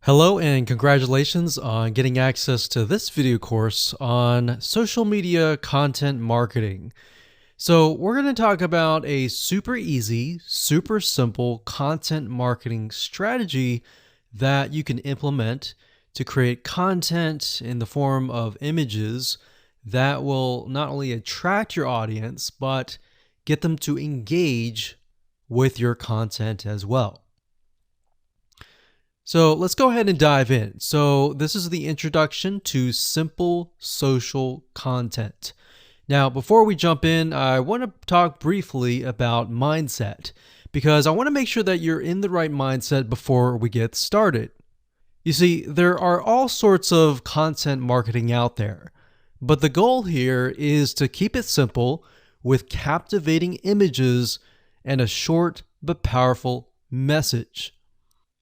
Hello and congratulations on getting access to this video course on social media content marketing. So we're going to talk about a super easy, super simple content marketing strategy that you can implement to create content in the form of images that will not only attract your audience, but get them to engage with your content as well. So let's go ahead and dive in. So this is the introduction to simple social content. Now, before we jump in, I want to talk briefly about mindset because I want to make sure that you're in the right mindset before we get started. You see, there are all sorts of content marketing out there, but the goal here is to keep it simple with captivating images and a short but powerful message.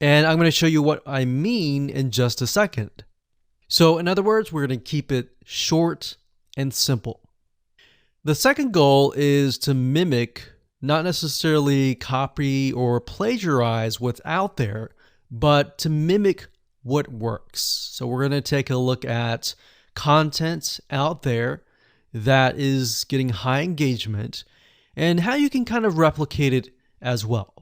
And I'm going to show you what I mean in just a second. So in other words, we're going to keep it short and simple. The second goal is to mimic, not necessarily copy or plagiarize what's out there, but to mimic what works. So we're going to take a look at content out there that is getting high engagement and how you can kind of replicate it as well.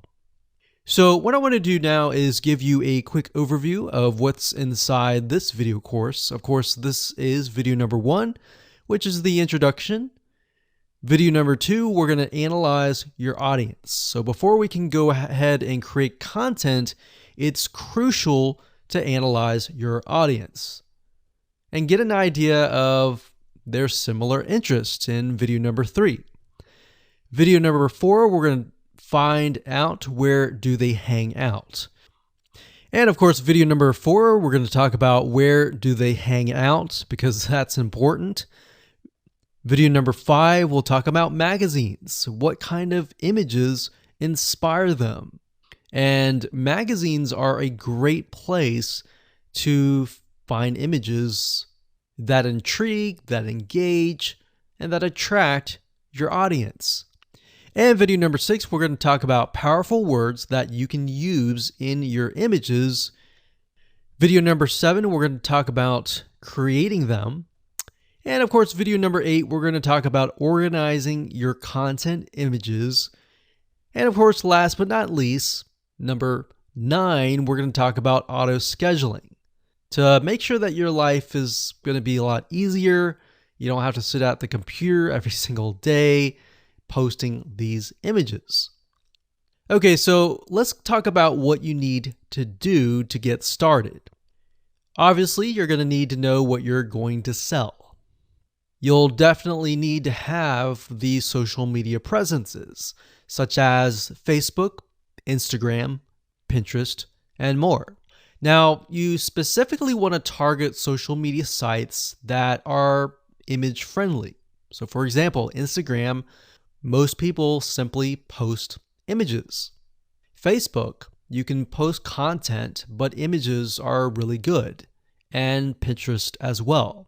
So what I want to do now is give you a quick overview of what's inside this video course. Of course, this is video number 1, which is the introduction. Video number 2, we're going to analyze your audience. So before we can go ahead and create content, it's crucial to analyze your audience and get an idea of their similar interests in video number 3. Video number 4, we're going to find out where do they hang out. And of course, video number 4, we're going to talk about where do they hang out because that's important. Video number 5, we'll talk about magazines. What kind of images inspire them? And magazines are a great place to find images that intrigue, that engage, and that attract your audience. And video number 6, we're going to talk about powerful words that you can use in your images. Video number 7, we're going to talk about creating them. And of course, video number 8, we're going to talk about organizing your content images. And of course, last but not least, number 9, we're going to talk about auto scheduling to make sure that your life is going to be a lot easier. You don't have to sit at the computer every single day posting these images. Okay, so let's talk about what you need to do to get started. Obviously, you're going to need to know what you're going to sell. You'll definitely need to have these social media presences, such as Facebook, Instagram, Pinterest, and more. Now, you specifically want to target social media sites that are image friendly. So for example, Instagram, most people simply post images. Facebook, you can post content, but images are really good. And Pinterest as well.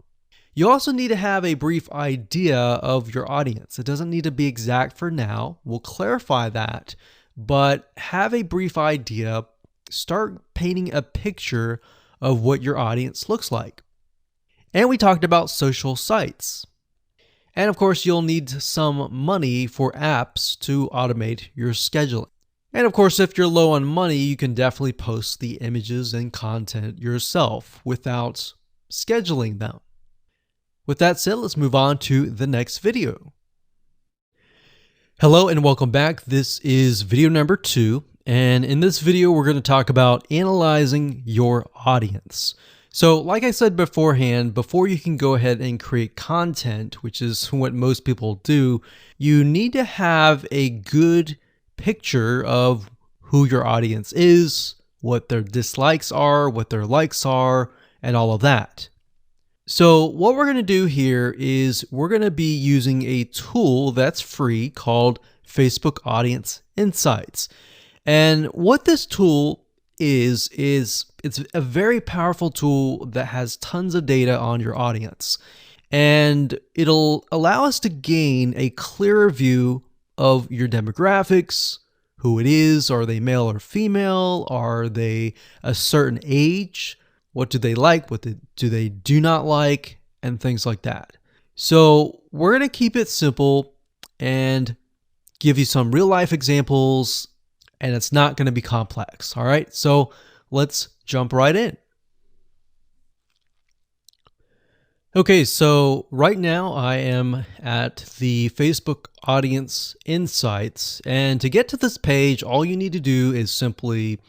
You also need to have a brief idea of your audience. It doesn't need to be exact for now. We'll clarify that. But have a brief idea. Start painting a picture of what your audience looks like. And we talked about social sites. And of course, you'll need some money for apps to automate your scheduling. And of course, if you're low on money, you can definitely post the images and content yourself without scheduling them. With that said, let's move on to the next video. Hello and welcome back. This is video number 2. And in this video, we're going to talk about analyzing your audience. So like I said beforehand, before you can go ahead and create content, which is what most people do, you need to have a good picture of who your audience is, what their dislikes are, what their likes are, and all of that. So what we're going to do here is we're going to be using a tool that's free called Facebook Audience Insights. And what this tool is it's a very powerful tool that has tons of data on your audience. And it'll allow us to gain a clearer view of your demographics, who it is. Are they male or female? Are they a certain age? What do they like? What do they do not like? And things like that. So we're going to keep it simple and give you some real life examples, and it's not going to be complex. All right. So let's jump right in. Okay, so right now I am at the Facebook Audience Insights, and to get to this page, all you need to do is simply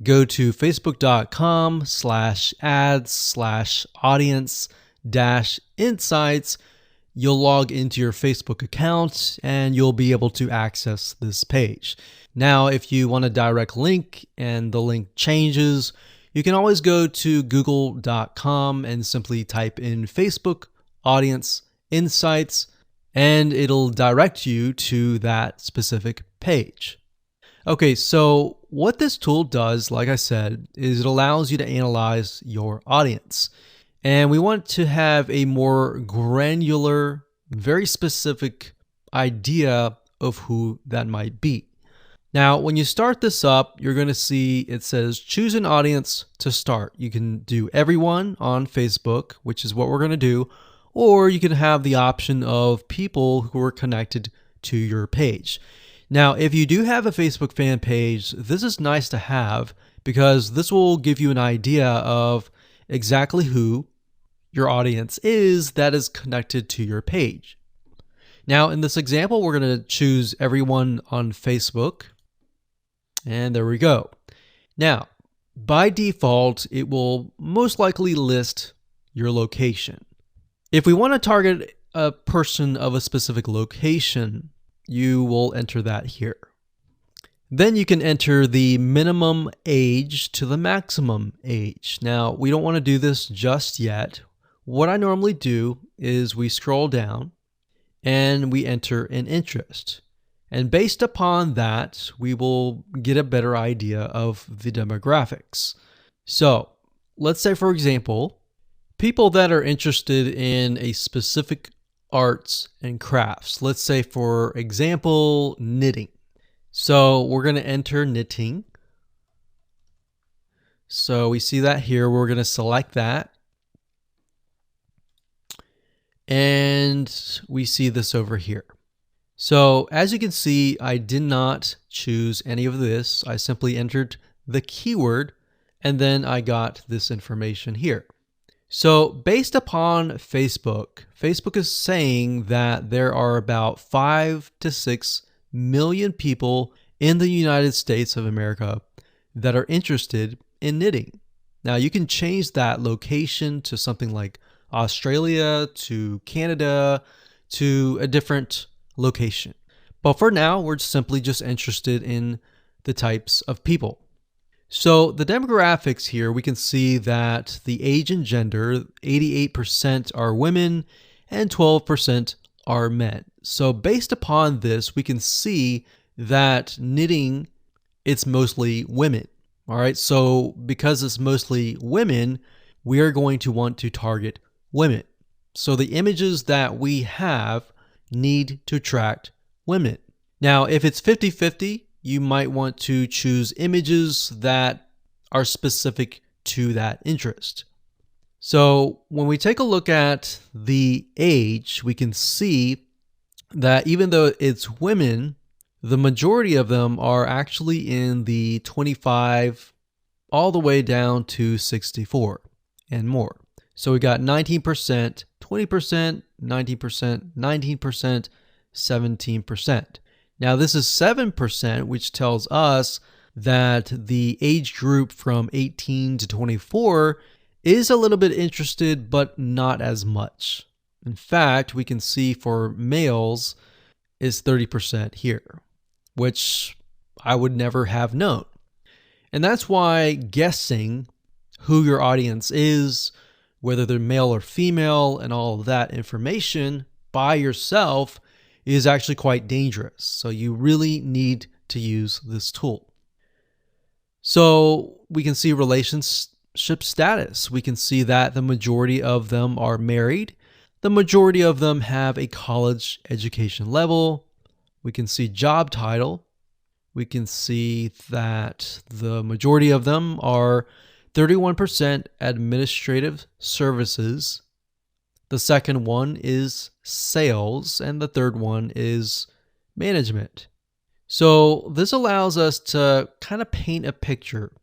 go to facebook.com/ads/audience-insights. You'll log into your Facebook account and you'll be able to access this page. Now, if you want a direct link and the link changes, you can always go to google.com and simply type in Facebook Audience Insights, and it'll direct you to that specific page. Okay, so what this tool does, like I said, is it allows you to analyze your audience. And we want to have a more granular, very specific idea of who that might be. Now, when you start this up, you're going to see it says choose an audience to start. You can do everyone on Facebook, which is what we're going to do, or you can have the option of people who are connected to your page. Now, if you do have a Facebook fan page, this is nice to have because this will give you an idea of exactly who your audience is that is connected to your page. Now, in this example, we're going to choose everyone on Facebook. And there we go. Now, by default, it will most likely list your location. If we want to target a person of a specific location, you will enter that here. Then you can enter the minimum age to the maximum age. Now, we don't want to do this just yet. What I normally do is we scroll down and we enter an interest. And based upon that, we will get a better idea of the demographics. So let's say, for example, people that are interested in a specific arts and crafts. Let's say, for example, knitting. So we're going to enter knitting. So we see that here. We're going to select that. And we see this over here. So as you can see, I did not choose any of this. I simply entered the keyword and then I got this information here. So based upon Facebook is saying that there are about 5 to 6 million people in the United States of America that are interested in knitting. Now you can change that location to something like Australia, to Canada, to a different location. But for now, we're simply just interested in the types of people. So the demographics here, we can see that the age and gender, 88% are women and 12% are men. So based upon this, we can see that knitting, it's mostly women. All right. So because it's mostly women, we are going to want to target women. So the images that we have need to attract women. Now, if it's 50-50, you might want to choose images that are specific to that interest. So when we take a look at the age, we can see that even though it's women, the majority of them are actually in the 25 all the way down to 64 and more. So we got 19%, 20%, 19%, 19%, 17%. Now this is 7%, which tells us that the age group from 18 to 24 is a little bit interested, but not as much. In fact, we can see for males is 30% here, which I would never have known. And that's why guessing who your audience is, whether they're male or female, and all of that information by yourself is actually quite dangerous. So you really need to use this tool. So we can see relationship status. We can see that the majority of them are married. The majority of them have a college education level. We can see job title. we can see that the majority of them are 31% administrative services. The second one is sales, and the third one is management. So this allows us to kind of paint a picture.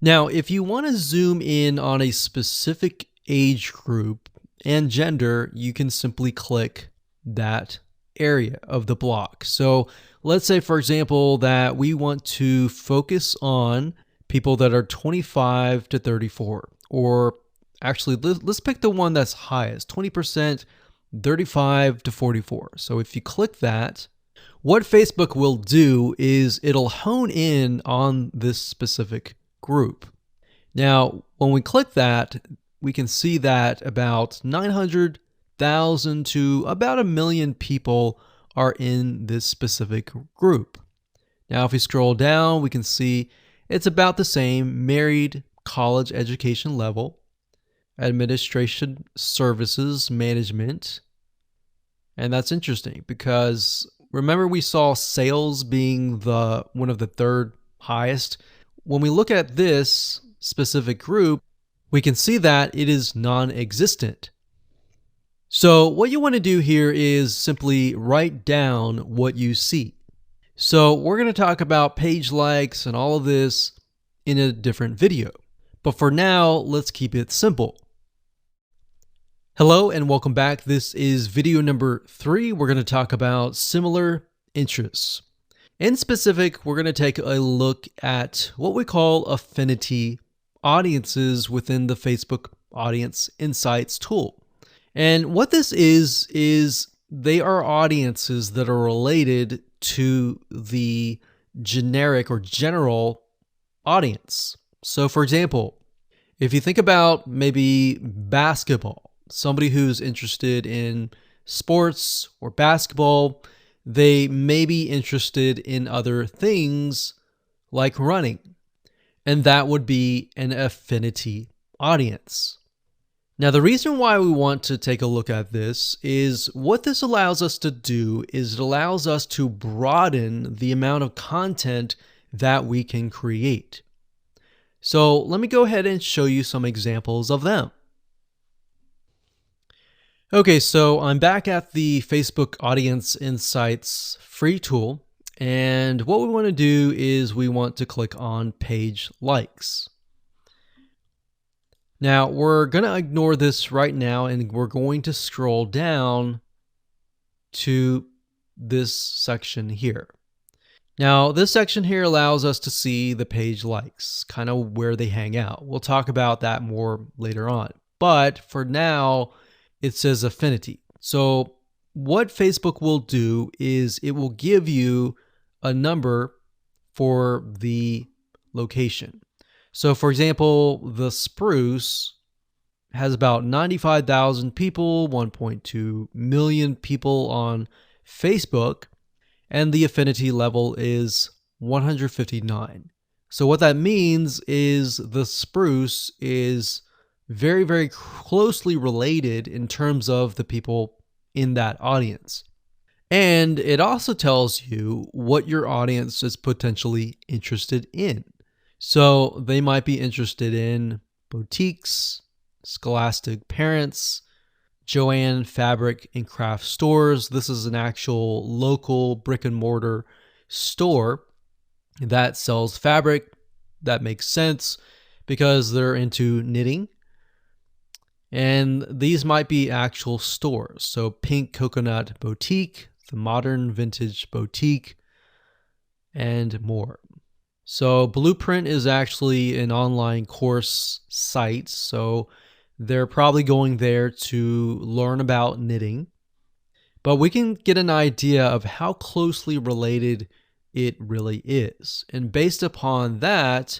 Now, if you want to zoom in on a specific age group and gender, you can simply click that area of the block. So let's say, for example, that we want to focus on people that are 25 to 34, or actually let's pick the one that's highest, 20%, 35 to 44. So if you click that, what Facebook will do is it'll hone in on this specific group. Now, when we click that, we can see that about 900,000 to about 1 million people are in this specific group. Now, if we scroll down, we can see it's about the same: married, college education level, administration services, management. And that's interesting because remember we saw sales being one of the third highest. When we look at this specific group, we can see that it is non-existent. So what you want to do here is simply write down what you see. So we're going to talk about page likes and all of this in a different video. But for now, let's keep it simple. Hello and welcome back. This is video number 3. We're going to talk about similar interests. In specific, we're going to take a look at what we call affinity audiences within the Facebook Audience Insights tool. And what this is they are audiences that are related to the generic or general audience. So for example, if you think about maybe basketball, somebody who's interested in sports or basketball, they may be interested in other things like running, and that would be an affinity audience. Now, the reason why we want to take a look at this is what this allows us to do is it allows us to broaden the amount of content that we can create. So let me go ahead and show you some examples of them. Okay, so I'm back at the Facebook Audience Insights free tool, and what we want to do is we want to click on page likes. Now, we're going to ignore this right now, and we're going to scroll down to this section here. Now, this section here allows us to see the page likes, kind of where they hang out. We'll talk about that more later on. But for now, it says affinity. So what Facebook will do is it will give you a number for the location. So for example, the Spruce has about 95,000 people, 1.2 million people on Facebook, and the affinity level is 159. So what that means is the Spruce is very, very closely related in terms of the people in that audience. And it also tells you what your audience is potentially interested in. So they might be interested in boutiques, scholastic parents, Joann fabric and craft stores. This is an actual local brick and mortar store that sells fabric. That makes sense because they're into knitting. And these might be actual stores. So Pink Coconut Boutique, the Modern Vintage Boutique, and more. So Blueprint is actually an online course site. So they're probably going there to learn about knitting. But we can get an idea of how closely related it really is. And based upon that,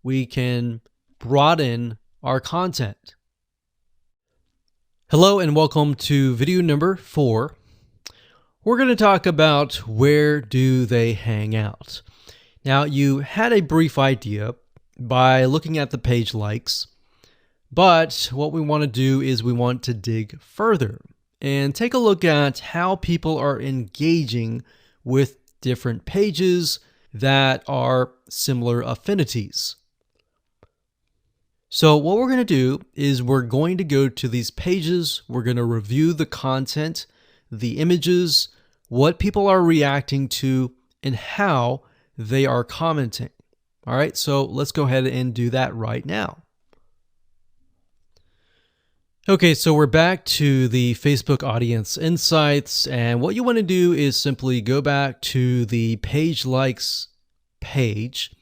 we can broaden our content. Hello and welcome to video number 4. We're going to talk about where do they hang out. Now, you had a brief idea by looking at the page likes, but what we want to do is we want to dig further. and take a look at how people are engaging with different pages that are similar affinities. So what we're going to do is we're going to go to these pages, we're going to review the content, the images, what people are reacting to, and how they are commenting. All right, so let's go ahead and do that right now. Okay, so we're back to the Facebook Audience Insights, and what you want to do is simply go back to the page likes page,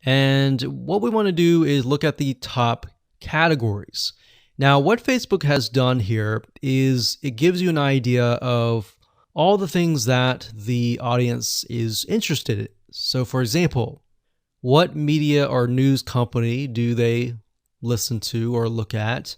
and what we want to do is look at the top categories. Now, what Facebook has done here is it gives you an idea of all the things that the audience is interested in. So, for example, what media or news company do they listen to or look at?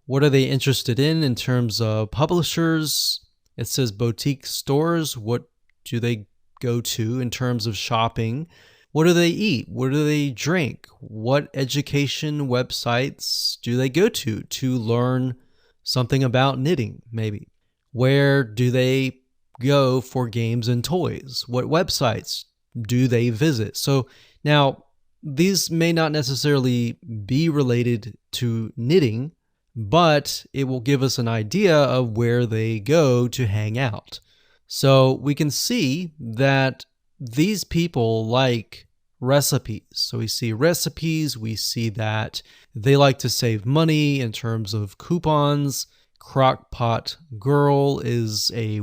What are they interested in terms of publishers? It says boutique stores. What do they go to in terms of shopping? What do they eat? What do they drink? What education websites do they go to learn something about knitting, maybe? Where do they go for games and toys? What websites do they visit? So now, these may not necessarily be related to knitting, but it will give us an idea of where they go to hang out. So we can see that these people like recipes. So we see recipes, we see that they like to save money in terms of coupons. Crockpot Girl is a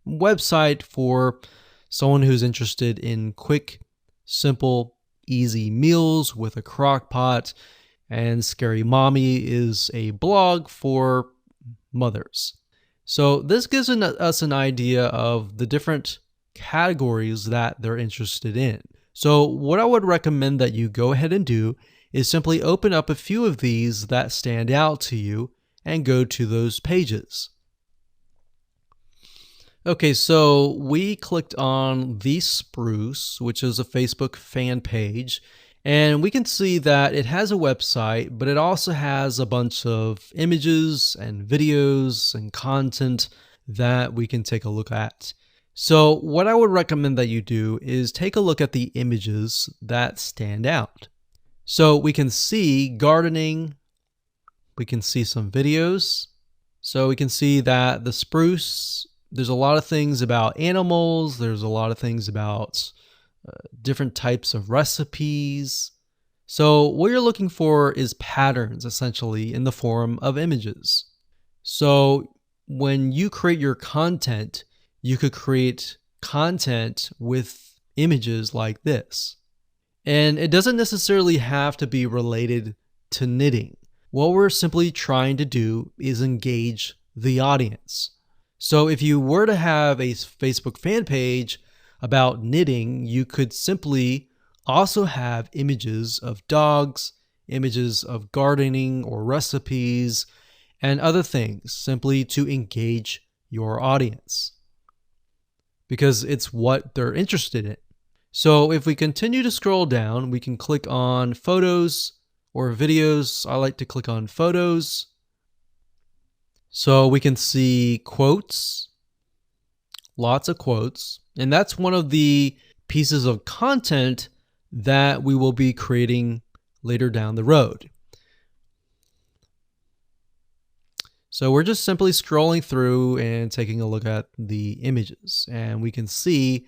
website for someone who's interested in quick, simple, easy meals with a crock pot. And Scary Mommy is a blog for mothers. So this gives us an idea of the different categories that they're interested in. So what I would recommend that you go ahead and do is simply open up a few of these that stand out to you and go to those pages. Okay, so we clicked on The Spruce, which is a Facebook fan page, and we can see that it has a website, but it also has a bunch of images and videos and content that we can take a look at. So what I would recommend that you do is take a look at the images that stand out. So we can see gardening, we can see some videos. So we can see that the spruce, there's a lot of things about animals, there's a lot of things about different types of recipes. So what you're looking for is patterns, essentially, in the form of images. So when you create your content, you could create content with images like this. And it doesn't necessarily have to be related to knitting. What we're simply trying to do is engage the audience. So if you were to have a Facebook fan page about knitting, you could simply also have images of dogs, images of gardening or recipes, and other things, simply to engage your audience, because it's what they're interested in. So if we continue to scroll down, we can click on photos or videos. I like to click on photos. So we can see quotes, lots of quotes, and that's one of the pieces of content that we will be creating later down the road. So we're just simply scrolling through and taking a look at the images, and we can see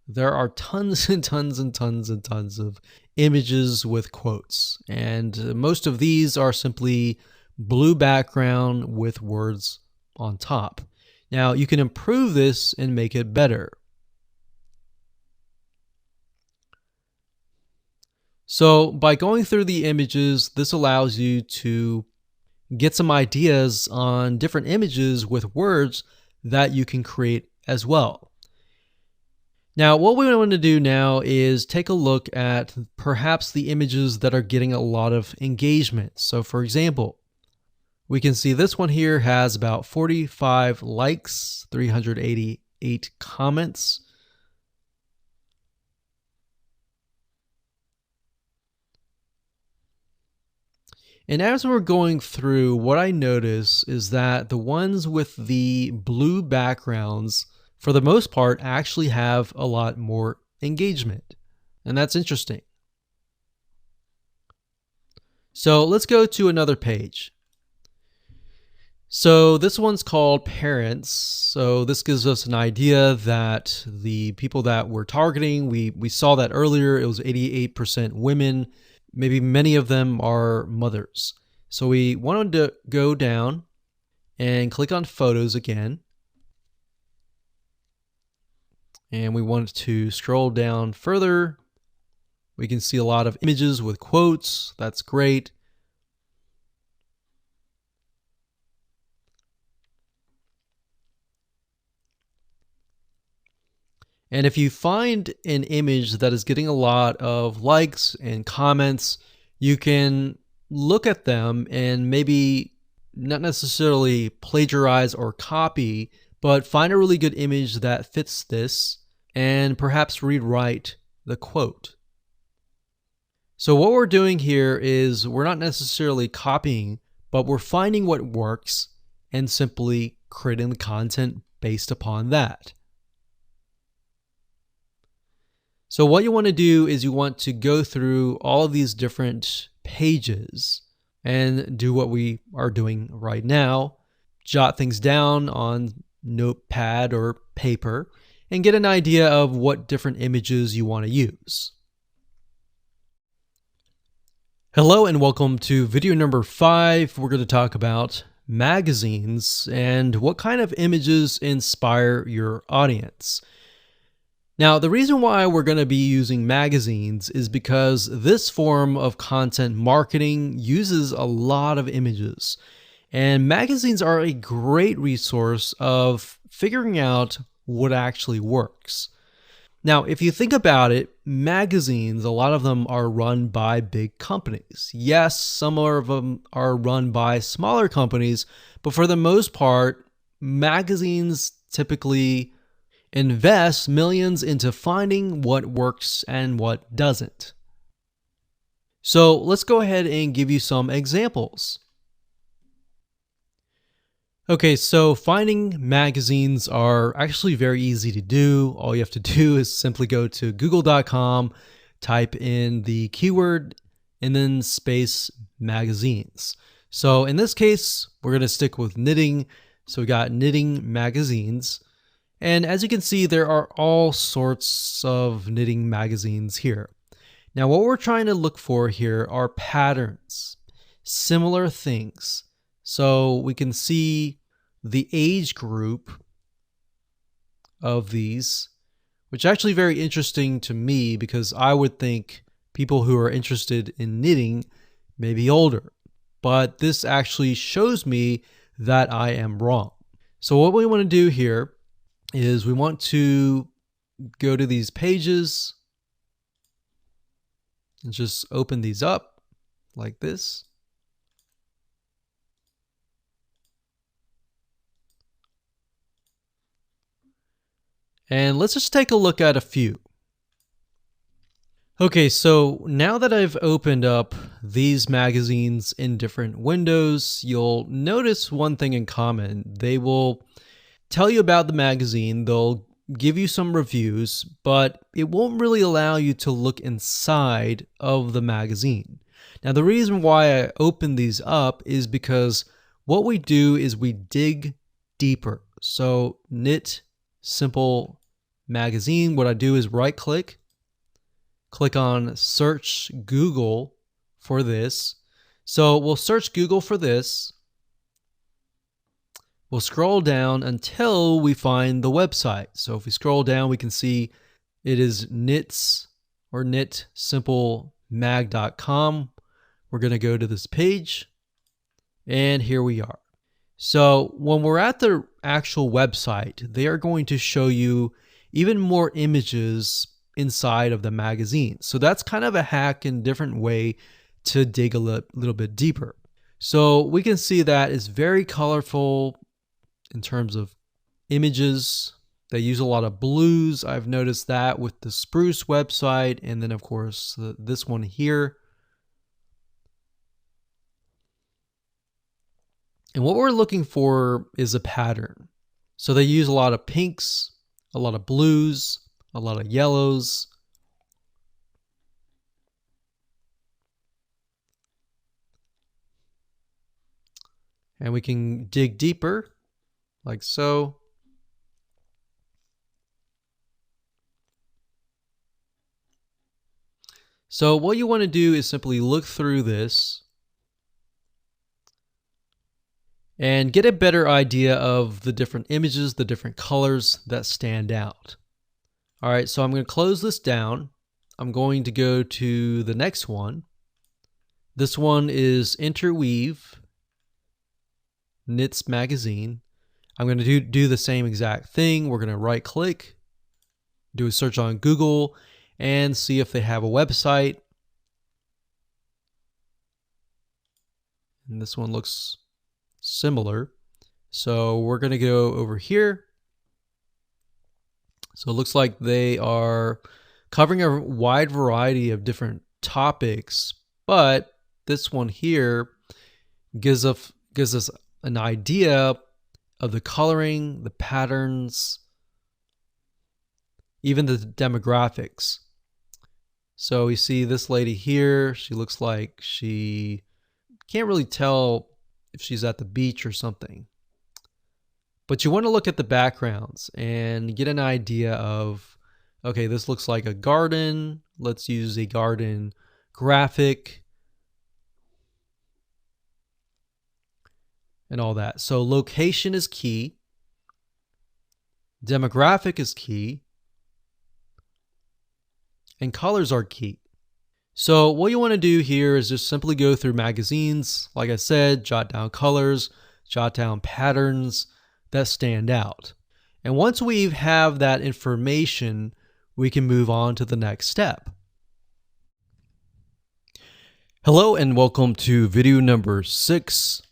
there are tons and tons and tons and tons of images with quotes, and most of these are simply blue background with words on top. Now you can improve this and make it better. So by going through the images, this allows you to get some ideas on different images with words that you can create as well. Now, what we want to do now is take a look at perhaps the images that are getting a lot of engagement. So for example, we can see this one here has about 45 likes, 388 comments. And as we're going through, what I notice is that the ones with the blue backgrounds, for the most part, actually have a lot more engagement. And that's interesting. So let's go to another page. So this one's called parents. So this gives us an idea that the people that we're targeting, we saw that earlier, it was 88% women. Maybe many of them are mothers. So we wanted to go down and click on photos again. And we want to scroll down further. We can see a lot of images with quotes. That's great. And if you find an image that is getting a lot of likes and comments, you can look at them and maybe not necessarily plagiarize or copy, but find a really good image that fits this and perhaps rewrite the quote. So what we're doing here is we're not necessarily copying, but we're finding what works and simply creating the content based upon that. So what you want to do is you want to go through all of these different pages and do what we are doing right now. Jot things down on notepad or paper and get an idea of what different images you want to use. Hello and welcome to video number 5. We're going to talk about magazines and what kind of images inspire your audience. Now, the reason why we're going to be using magazines is because this form of content marketing uses a lot of images. And magazines are a great resource of figuring out what actually works. Now, if you think about it, magazines, a lot of them are run by big companies. Yes, some of them are run by smaller companies, but for the most part, magazines typically invest millions into finding what works and what doesn't. So let's go ahead and give you some examples. Okay, so finding magazines are actually very easy to do. All you have to do is simply go to google.com, type in the keyword, and then space magazines. So in this case, we're going to stick with knitting. So we got knitting magazines. And as you can see, there are all sorts of knitting magazines here. Now, what we're trying to look for here are patterns, similar things. So we can see the age group of these, which is actually very interesting to me because I would think people who are interested in knitting may be older. But this actually shows me that I am wrong. So what we want to do here is we want to go to these pages and just open these up like this. And let's just take a look at a few. Okay, so now that I've opened up these magazines in different windows, you'll notice one thing in common. They will tell you about the magazine, they'll give you some reviews, but it won't really allow you to look inside of the magazine. Now, the reason why I open these up is because what we do is we dig deeper. So knit simple magazine, what I do is right click on search Google for this. So we'll search Google for this. We'll scroll down until we find the website. So if we scroll down, we can see it is knits or knitsimple.mag.com. We're going to go to this page and here we are. So when we're at the actual website, they are going to show you even more images inside of the magazine. So that's kind of a hack and different way to dig a little bit deeper. So we can see that it's very colorful in terms of images. They use a lot of blues. I've noticed that with the Spruce website. And then of course, this one here. And what we're looking for is a pattern. So they use a lot of pinks, a lot of blues, a lot of yellows. And we can dig deeper, like so. So what you want to do is simply look through this and get a better idea of the different images, the different colors that stand out. All right, so I'm going to close this down. I'm going to go to the next one. This one is Interweave Knits Magazine. I'm going to do the same exact thing. We're going to right click, do a search on Google, and see if they have a website. And this one looks similar. So we're going to go over here. So it looks like they are covering a wide variety of different topics, but this one here gives us an idea of the coloring, the patterns, even the demographics. So we see this lady here. She looks like she can't really tell if she's at the beach or something. But you want to look at the backgrounds and get an idea of, okay, this looks like a garden. Let's use a garden graphic and all that. So location is key. Demographic is key. And colors are key. So what you want to do here is just simply go through magazines. Like I said, jot down colors, jot down patterns that stand out. And once we have that information, we can move on to the next step. Hello and welcome to video number 6.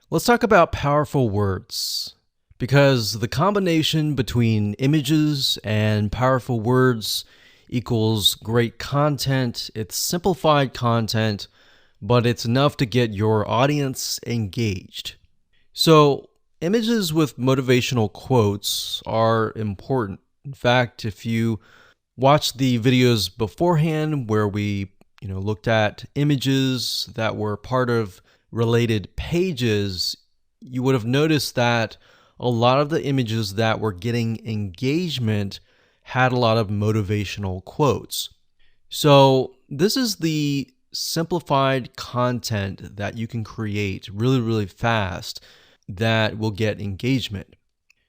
Let's talk about powerful words, because the combination between images and powerful words equals great content. It's simplified content, but it's enough to get your audience engaged. So images with motivational quotes are important. In fact, if you watch the videos beforehand where we looked at images that were part of related pages, you would have noticed that a lot of the images that were getting engagement had a lot of motivational quotes. So this is the simplified content that you can create really, really fast that will get engagement.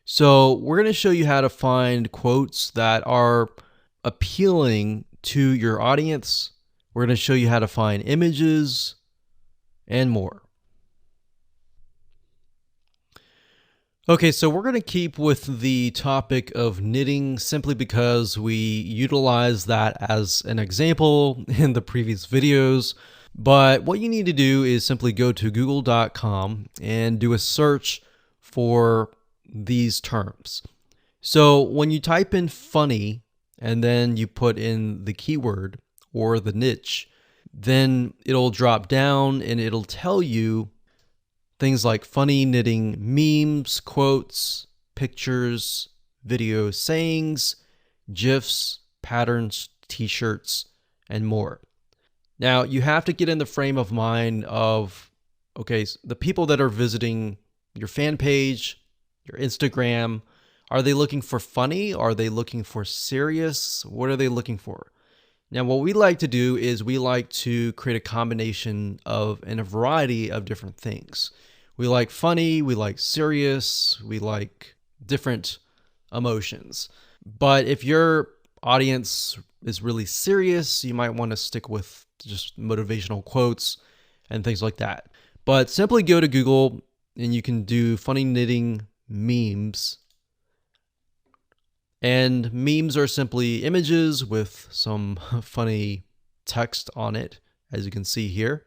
So we're going to show you how to find quotes that are appealing to your audience. We're going to show you how to find images and more. Okay, so we're going to keep with the topic of knitting simply because we utilized that as an example in the previous videos. But what you need to do is simply go to google.com and do a search for these terms. So when you type in funny and then you put in the keyword or the niche, then it'll drop down and it'll tell you things like funny knitting memes, quotes, pictures, video sayings, GIFs, patterns, t-shirts, and more. Now, you have to get in the frame of mind of, okay, the people that are visiting your fan page, your Instagram, are they looking for funny? Are they looking for serious? What are they looking for? Now, what we like to do is we like to create a combination of and a variety of different things. We like funny, we like serious, we like different emotions. But if your audience is really serious, you might want to stick with just motivational quotes and things like that. But simply go to Google and you can do funny knitting memes. And memes are simply images with some funny text on it, as you can see here.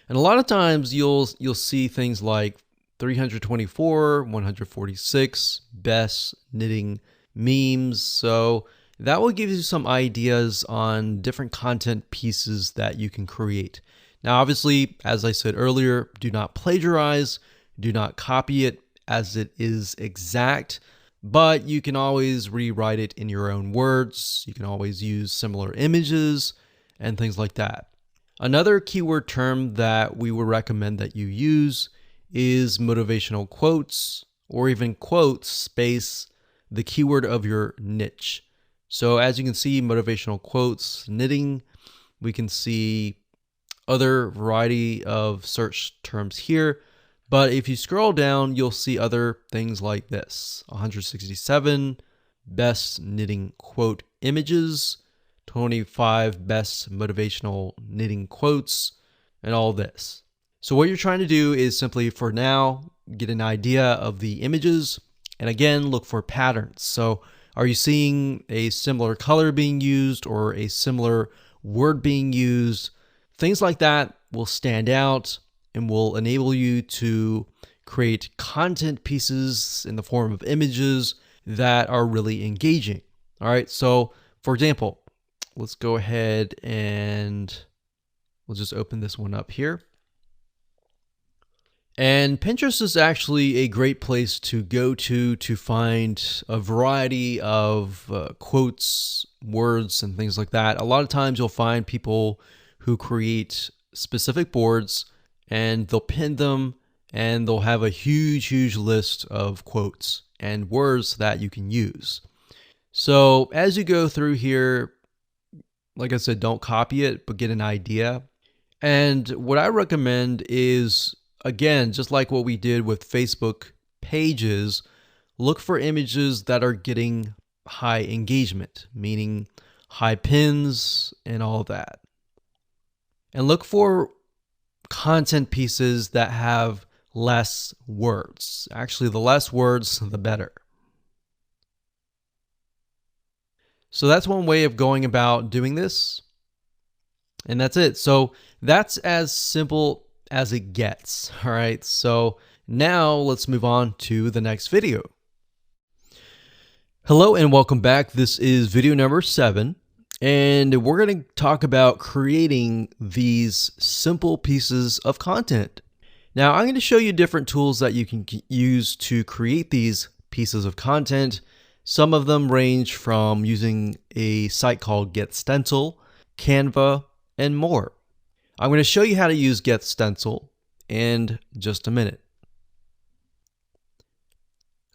And a lot of times you'll see things like 324, 146 best knitting memes. So that will give you some ideas on different content pieces that you can create. Now, obviously, as I said earlier, do not plagiarize, Do not copy it as it is exact, but you can always rewrite it in your own words. You can always use similar images and things like that. Another keyword term that we would recommend that you use is motivational quotes, or even quotes space the keyword of your niche. So as you can see, motivational quotes, knitting, we can see other variety of search terms here. But if you scroll down, you'll see other things like this: 167 best knitting quote images, 25 best motivational knitting quotes, and all this. So what you're trying to do is simply, for now, get an idea of the images, and again, look for patterns. So are you seeing a similar color being used or a similar word being used? Things like that will stand out and will enable you to create content pieces in the form of images that are really engaging. All right, so for example, let's go ahead and we'll just open this one up here. And Pinterest is actually a great place to go to find a variety of quotes, words, and things like that. A lot of times you'll find people who create specific boards and they'll pin them and they'll have a huge list of quotes and words that you can use. So as you go through here, like I said, don't copy it, but get an idea. And what I recommend is, again, just like what we did with Facebook pages, look for images that are getting high engagement, meaning high pins and all that. And look for content pieces that have less words. Actually, the less words, the better. So that's one way of going about doing this. And that's it. So that's as simple as it gets. All right. So now let's move on to the next video. Hello and welcome back. This is video number 7. And we're going to talk about creating these simple pieces of content. Now, I'm going to show you different tools that you can use to create these pieces of content. Some of them range from using a site called Get Stencil, Canva, and more. I'm going to show you how to use Get Stencil in just a minute.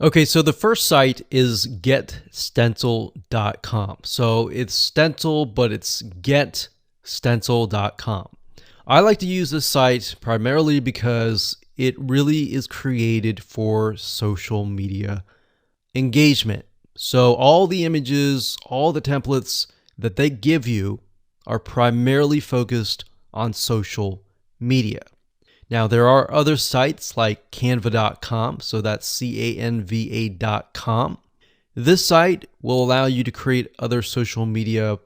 Okay, so the first site is getstencil.com. So it's stencil, but it's getstencil.com. I like to use this site primarily because it really is created for social media engagement. So all the images, all the templates that they give you are primarily focused on social media. Now, there are other sites like canva.com, so that's canva.com. This site will allow you to create other social media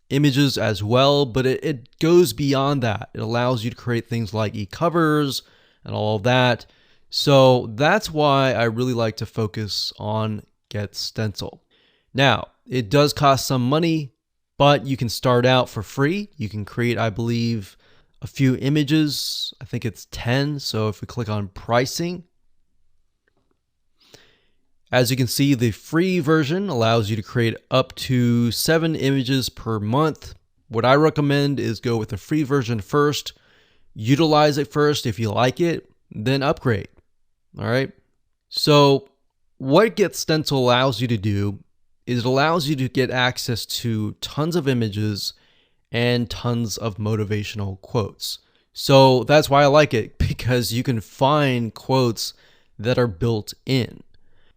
images as well, but it goes beyond that. It allows you to create things like e-covers and all of that. So that's why I really like to focus on Get Stencil. Now, it does cost some money, but you can start out for free. You can create, I believe, a few images. I think it's 10. So if we click on pricing, as you can see, the free version allows you to create up to 7 images per month. What I recommend is go with the free version first, utilize it first. If you like it, then upgrade. All right. So what Get Stencil allows you to do is it allows you to get access to tons of images and tons of motivational quotes. So that's why I like it, because you can find quotes that are built in.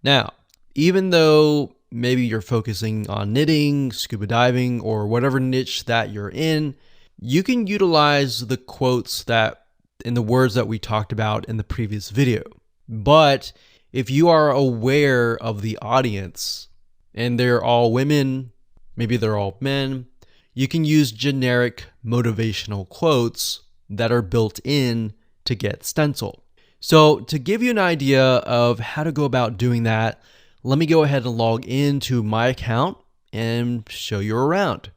Now, even though maybe you're focusing on knitting, scuba diving, or whatever niche that you're in, you can utilize the quotes that in the words that we talked about in the previous video. But if you are aware of the audience and they're all women, maybe they're all men, you can use generic motivational quotes that are built in to Get Stencil. So to give you an idea of how to go about doing that, let me go ahead and log into my account and show you around.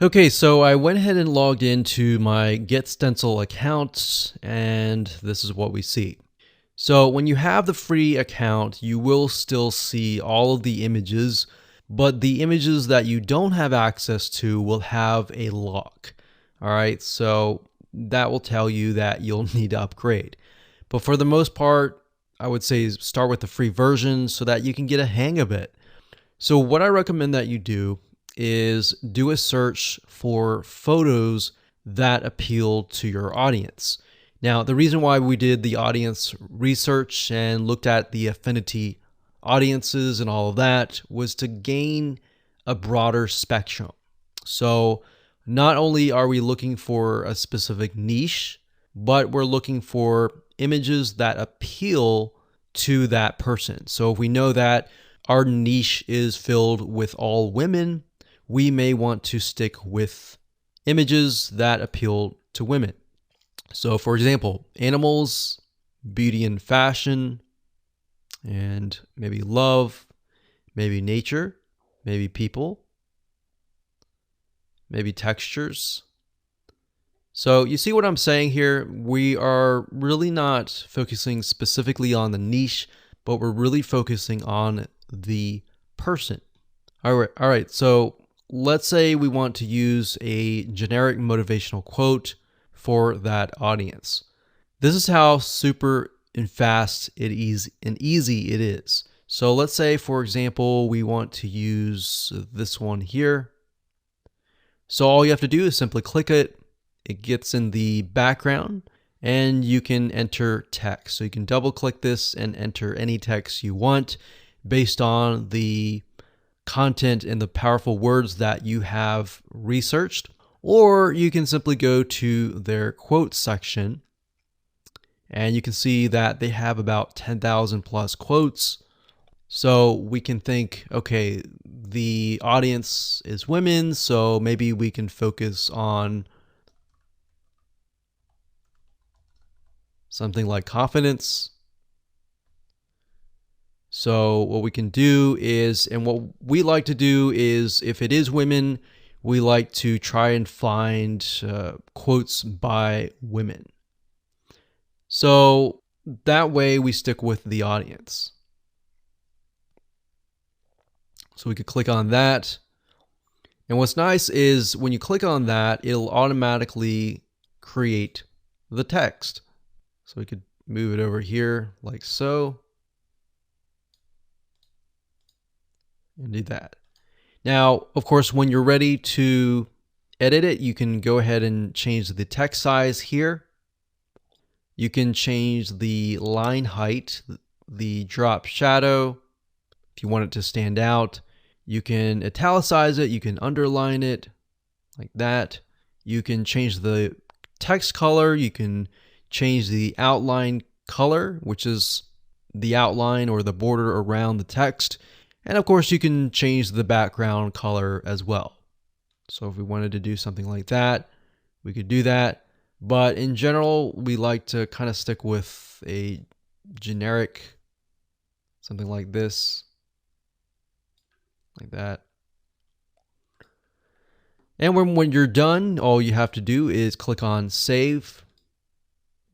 Okay, so I went ahead and logged into my Get Stencil account, and this is what we see. So when you have the free account, you will still see all of the images, but the images that you don't have access to will have a lock. All right, so that will tell you that you'll need to upgrade. But for the most part, I would say start with the free version so that you can get a hang of it. So what I recommend that you do is do a search for photos that appeal to your audience. Now, the reason why we did the audience research and looked at the affinity audiences and all of that was to gain a broader spectrum. So not only are we looking for a specific niche, but we're looking for images that appeal to that person. So if we know that our niche is filled with all women, we may want to stick with images that appeal to women. So for example, animals, beauty and fashion, and maybe love, maybe nature, maybe people, maybe textures. So you see what I'm saying here? We are really not focusing specifically on the niche, but we're really focusing on the person. All right. So let's say we want to use a generic motivational quote for that audience. This is how super and fast and easy it is. So let's say, for example, we want to use this one here. So all you have to do is simply click it. It gets in the background and you can enter text. So you can double click this and enter any text you want based on the content and the powerful words that you have researched. Or you can simply go to their quote section and you can see that they have about 10,000 plus quotes. So we can think, okay, the audience is women, so maybe we can focus on something like confidence. So what we can do is, and what we like to do is, if it is women, we like to try and find quotes by women. So that way we stick with the audience. So we could click on that. And what's nice is when you click on that, it'll automatically create the text. So we could move it over here like so. And do that. Now, of course, when you're ready to edit it, you can go ahead and change the text size here. You can change the line height, the drop shadow, if you want it to stand out. You can italicize it, you can underline it like that. You can change the text color, you can change the outline color, which is the outline or the border around the text. And of course, you can change the background color as well. So if we wanted to do something like that, we could do that. But in general, we like to kind of stick with a generic, something like this, like that. And when you're done, all you have to do is click on save.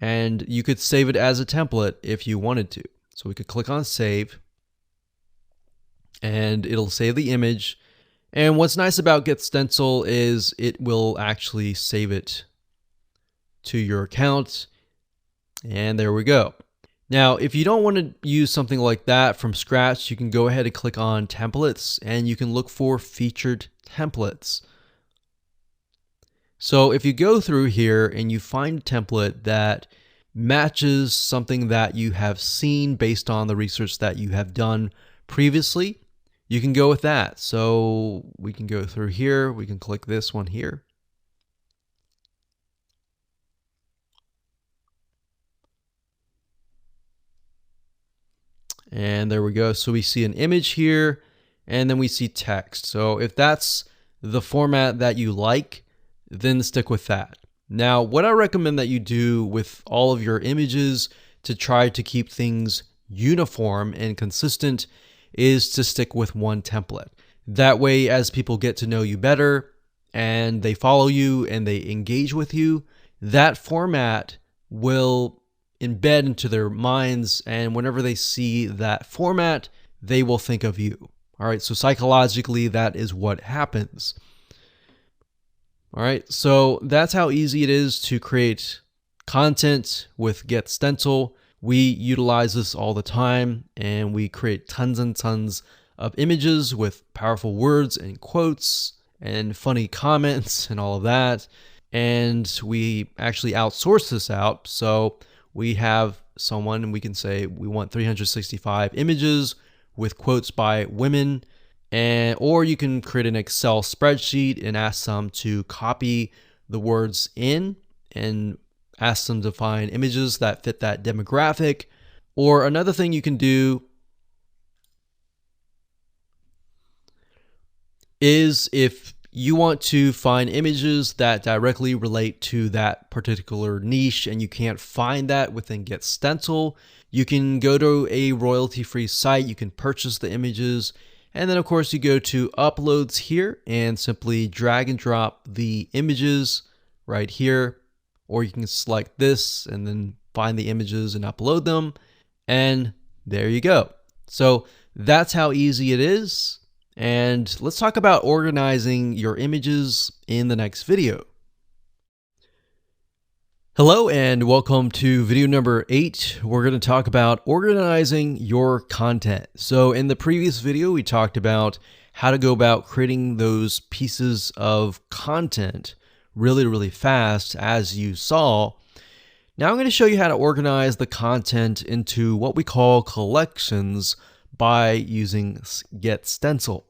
And you could save it as a template if you wanted to. So we could click on save. And it'll save the image. And what's nice about Get Stencil is it will actually save it to your account. And there we go. Now, if you don't want to use something like that from scratch, you can go ahead and click on templates and you can look for featured templates. So if you go through here and you find a template that matches something that you have seen based on the research that you have done previously, you can go with that. So we can go through here. We can click this one here. And there we go. So we see an image here and then we see text. So if that's the format that you like, then stick with that. Now, what I recommend that you do with all of your images to try to keep things uniform and consistent is to stick with one template. That way, as people get to know you better, and they follow you and they engage with you, that format will embed into their minds, and whenever they see that format, they will think of you. All right, so psychologically, that is what happens. All right, so that's how easy it is to create content with Get Stencil. We utilize this all the time, and we create tons and tons of images with powerful words and quotes and funny comments and all of that. And we actually outsource this out. So we have someone, and we can say we want 365 images with quotes by women. Or you can create an Excel spreadsheet and ask them to copy the words in and ask them to find images that fit that demographic. Or another thing you can do is if you want to find images that directly relate to that particular niche and you can't find that within Get Stencil, you can go to a royalty-free site, you can purchase the images, and then of course you go to uploads here and simply drag and drop the images right here, or you can select this and then find the images and upload them, and there you go. So that's how easy it is. And let's talk about organizing your images in the next video. Hello and welcome to video number 8. We're going to talk about organizing your content. So in the previous video, we talked about how to go about creating those pieces of content really fast, as you saw. Now I'm going to show you how to organize the content into what we call collections by using Get Stencil.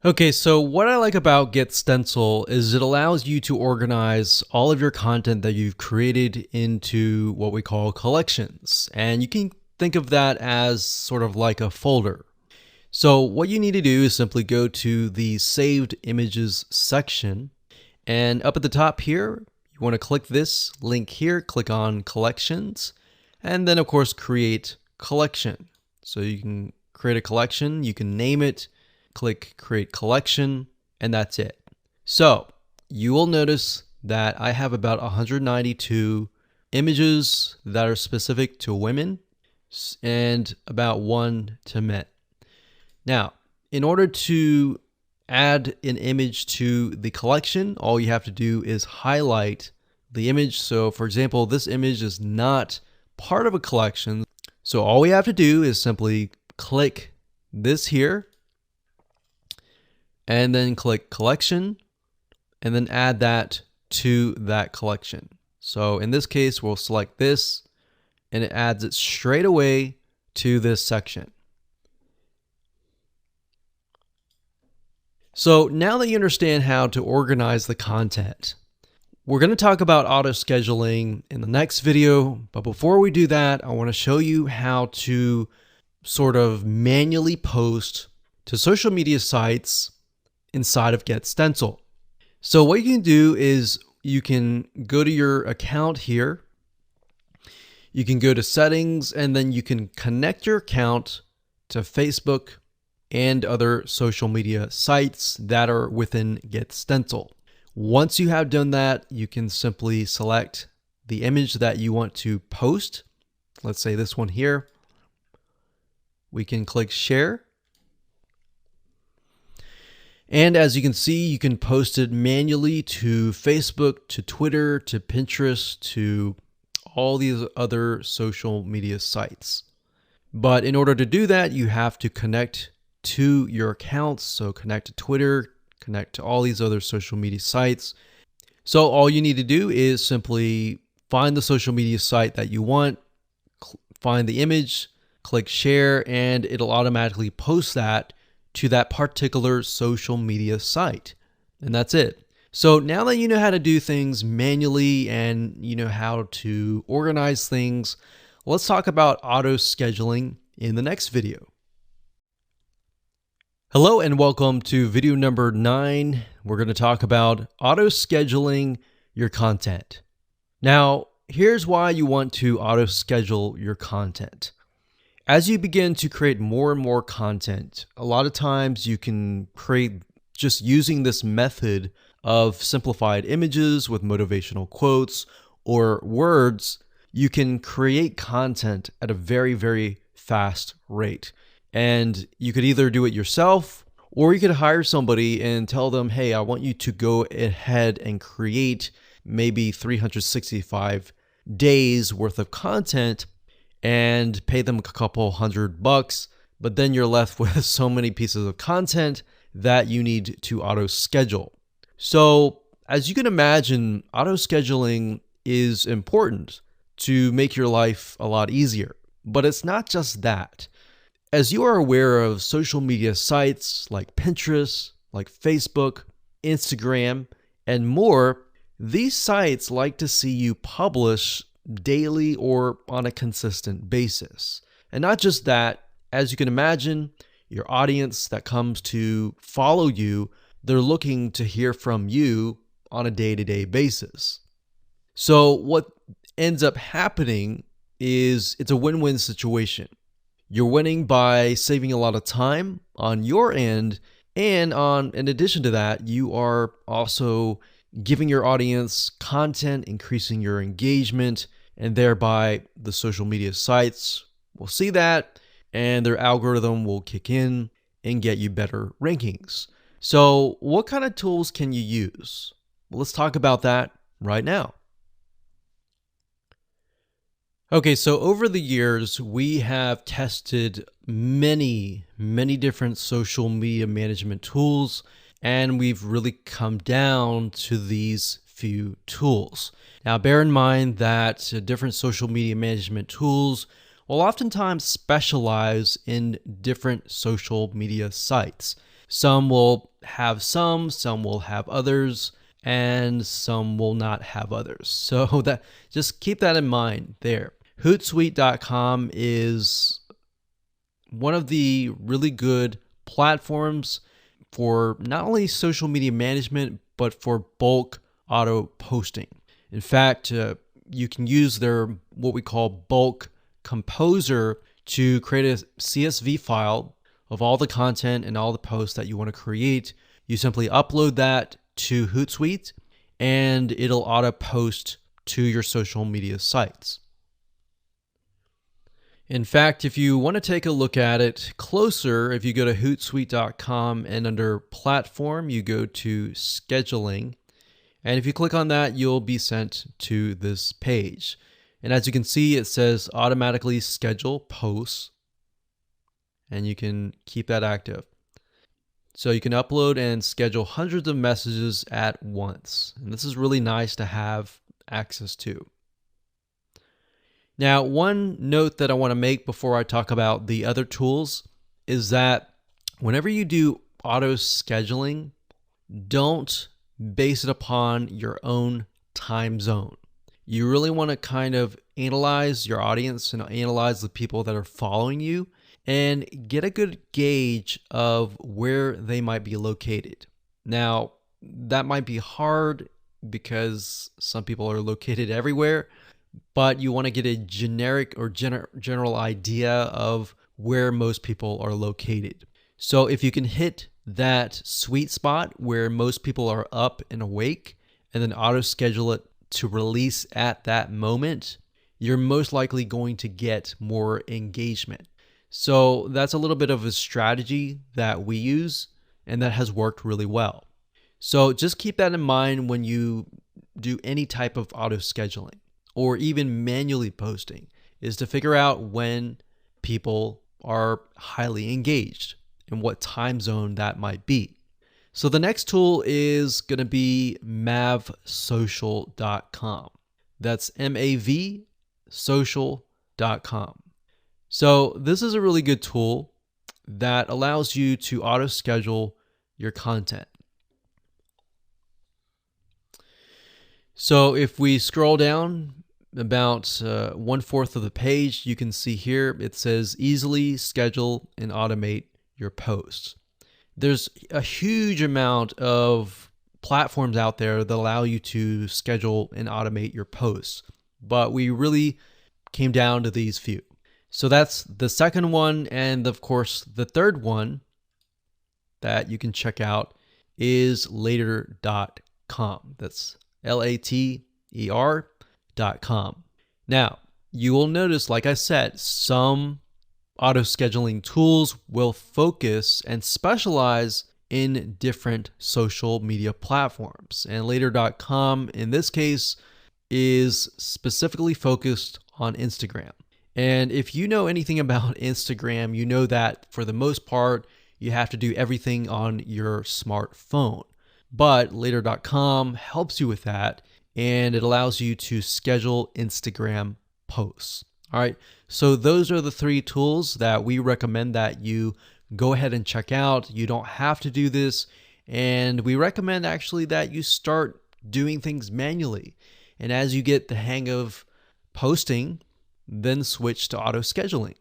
Okay, so what I like about Get Stencil is it allows you to organize all of your content that you've created into what we call collections. And you can think of that as sort of like a folder. So what you need to do is simply go to the Saved Images section. And up at the top here, you want to click this link here, click on Collections, and then of course create collection. So you can create a collection, you can name it, click Create Collection, and that's it. So you will notice that I have about 192 images that are specific to women and about 1 to men. Now, in order to add an image to the collection, all you have to do is highlight the image. So for example, this image is not part of a collection. So all we have to do is simply click this here, and then click Collection, and then add that to that collection. So in this case, we'll select this, and it adds it straight away to this section. So now that you understand how to organize the content, we're going to talk about auto scheduling in the next video. But before we do that, I want to show you how to sort of manually post to social media sites inside of Get Stencil. So what you can do is you can go to your account here. You can go to settings, and then you can connect your account to Facebook and other social media sites that are within Get Stencil. Once you have done that, you can simply select the image that you want to post. Let's say this one here. We can click Share. And as you can see, you can post it manually to Facebook, to Twitter, to Pinterest, to all these other social media sites. But in order to do that, you have to connect to your accounts. So connect to Twitter, connect to all these other social media sites. So all you need to do is simply find the social media site that you want, find the image, click Share, and it'll automatically post that to that particular social media site. And that's it. So now that you know how to do things manually and you know how to organize things, let's talk about auto scheduling in the next video. Hello and welcome to video number 9. We're going to talk about auto scheduling your content. Now, here's why you want to auto schedule your content. As you begin to create more and more content, a lot of times you can create just using this method of simplified images with motivational quotes or words. You can create content at a very, very fast rate. And you could either do it yourself or you could hire somebody and tell them, hey, I want you to go ahead and create maybe 365 days worth of content and pay them a couple $100, but then you're left with so many pieces of content that you need to auto schedule. So, as you can imagine, auto scheduling is important to make your life a lot easier. But it's not just that. As you are aware of social media sites like Pinterest, like Facebook, Instagram, and more, these sites like to see you publish daily or on a consistent basis. And not just that, as you can imagine, your audience that comes to follow you, they're looking to hear from you on a day-to-day basis. So what ends up happening is it's a win-win situation. You're winning by saving a lot of time on your end, and in addition to that, you are also giving your audience content, increasing your engagement, and thereby the social media sites will see that and their algorithm will kick in and get you better rankings. So what kind of tools can you use? Well, let's talk about that right now. Okay, so over the years, we have tested many different social media management tools, and we've really come down to these few tools. Now, bear in mind that different social media management tools will oftentimes specialize in different social media sites. Some will have some will have others, and some will not have others. So that just keep that in mind there. Hootsuite.com is one of the really good platforms for not only social media management, but for bulk auto posting. In fact, you can use their what we call bulk composer to create a CSV file of all the content and all the posts that you want to create. You simply upload that to Hootsuite and it'll auto post to your social media sites. In fact, if you want to take a look at it closer, if you go to hootsuite.com and under platform, you go to scheduling. And if you click on that, you'll be sent to this page. And as you can see, it says automatically schedule posts. And you can keep that active. So you can upload and schedule hundreds of messages at once. And this is really nice to have access to. Now, one note that I want to make before I talk about the other tools is that whenever you do auto scheduling, don't base it upon your own time zone. You really want to kind of analyze your audience and analyze the people that are following you and get a good gauge of where they might be located. Now, that might be hard because some people are located everywhere, but you want to get a generic or general idea of where most people are located. So if you can hit that sweet spot where most people are up and awake and then auto schedule it to release at that moment, you're most likely going to get more engagement. So that's a little bit of a strategy that we use and that has worked really well. So just keep that in mind when you do any type of auto scheduling or even manually posting, is to figure out when people are highly engaged and what time zone that might be. So the next tool is going to be mavsocial.com. That's MAV social.com. So this is a really good tool that allows you to auto schedule your content. So if we scroll down about 1/4 of the page, you can see here it says easily schedule and automate your posts. There's a huge amount of platforms out there that allow you to schedule and automate your posts, but we really came down to these few. So that's the second one. And of course, the third one that you can check out is later.com. That's later.com. Now, you will notice, like I said, some auto scheduling tools will focus and specialize in different social media platforms. And later.com, in this case, is specifically focused on Instagram. And if you know anything about Instagram, you know that for the most part, you have to do everything on your smartphone. But later.com helps you with that, and it allows you to schedule Instagram posts. All right, so those are the three tools that we recommend that you go ahead and check out. You don't have to do this, and we recommend actually that you start doing things manually. And as you get the hang of posting, then switch to auto scheduling.